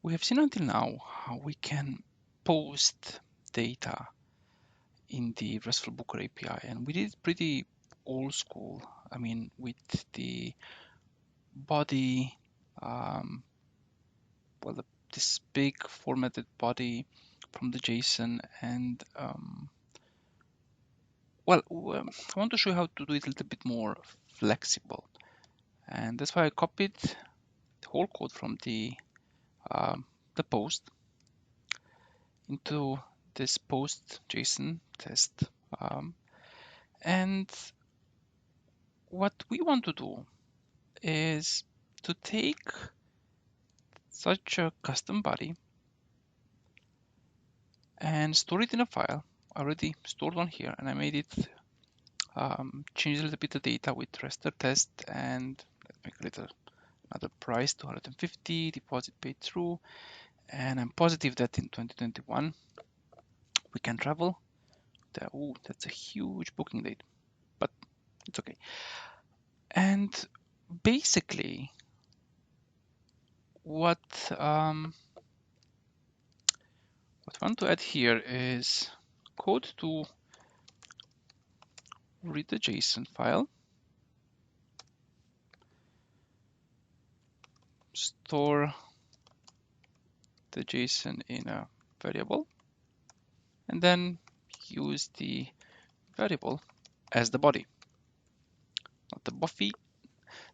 We have seen until now how we can post data in the RESTful Booker API, and we did it pretty old school. I mean, with the body, this big formatted body from the JSON, and I want to show you how to do it a little bit more flexible, and that's why I copied the whole code from the post into this post JSON test. And what we want to do is to take such a custom body and store it in a file. I already stored one here, and I made it change a little bit of data with raster test, and let's make a little another price, 250, deposit paid through, and I'm positive that in 2021 we can travel. Oh, that's a huge booking date, but it's okay. And basically, what I want to add here is code to read the JSON file, store the JSON in a variable, and then use the variable as the body, not the buffy,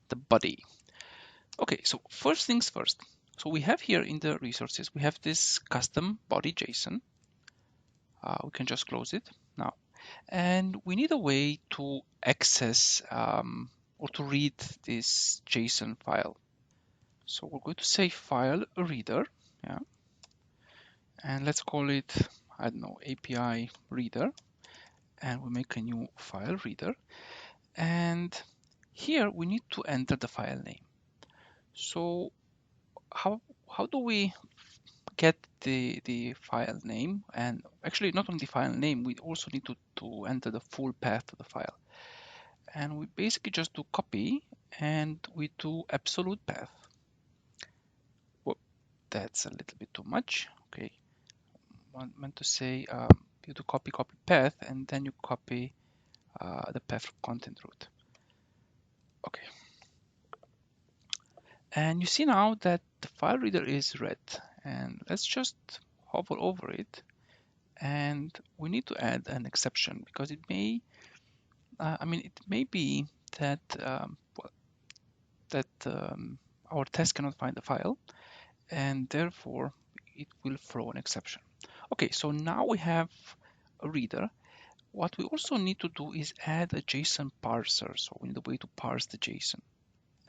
the body. Okay, so first things first. So we have here in the resources, we have this custom body JSON. We can just close it now. And we need a way to access or to read this JSON file. So we're going to say file reader, yeah, and let's call it, I don't know, API reader, and we make a new file reader. And here we need to enter the file name. So how do we get the file name? And actually, not only the file name, we also need to enter the full path to the file. And we basically just do copy, and we do absolute path. Well, that's a little bit too much. Okay, I meant to say you do copy path, and then you copy the path from content root. Okay. And you see now that the file reader is red, and let's just hover over it, and we need to add an exception because it may, it may be that our test cannot find the file, and therefore it will throw an exception. Okay, so now we have a reader. What we also need to do is add a JSON parser, so we need a way to parse the JSON.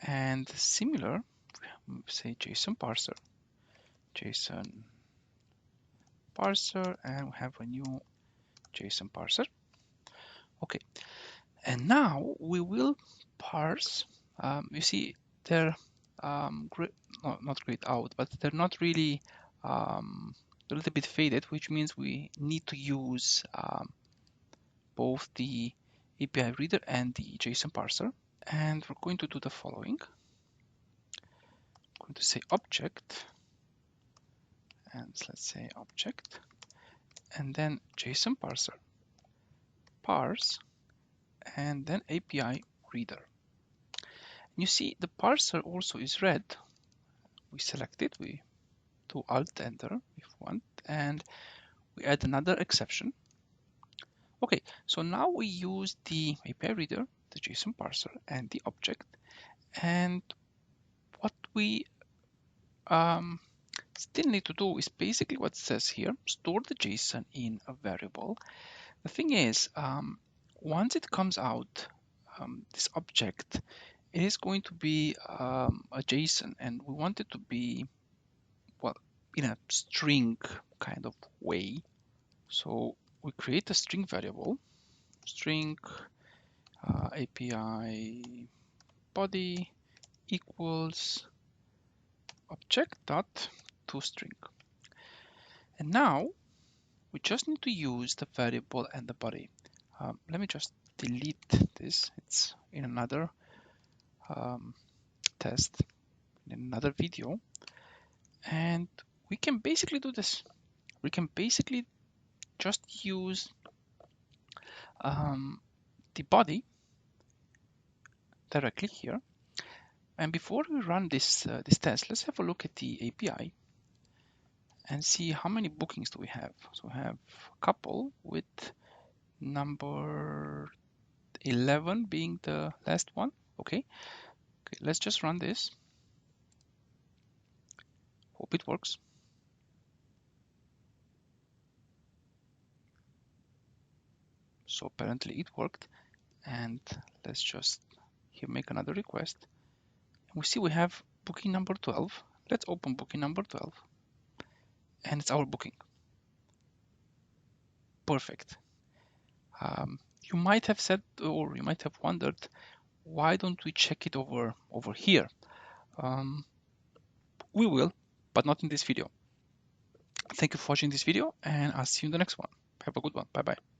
And similar, say JSON parser, and we have a new JSON parser. Okay, and now we will parse. You see, they're not grayed out, but they're not really a little bit faded, which means we need to use both the API reader and the JSON parser. And we're going to do the following. I'm going to say object, and let's say object, and then JSON parser, parse, and then API reader. And you see the parser also is red. We select it, we do Alt Enter if we want, and we add another exception. Okay, so now we use the API reader, the JSON parser, and the object. And what we still need to do is basically what it says here, store the JSON in a variable. The thing is, once it comes out, this object, it is going to be a JSON, and we want it to be, well, in a string kind of way. So we create a string variable, string API body equals object dot toString. And now we just need to use the variable and the body. Let me just delete this. It's in another test, in another video. And we can basically do this. We can basically just use the body directly here. And before we run this test, let's have a look at the API and see how many bookings do we have. So we have a couple, with number 11 being the last one. Okay, let's just run this. Hope it works. So apparently it worked. And let's just here make another request. We see we have booking number 12. Let's open booking number 12. And it's our booking. Perfect. You might have said, or you might have wondered, why don't we check it over here? We will, but not in this video. Thank you for watching this video, and I'll see you in the next one. Have a good one. Bye-bye.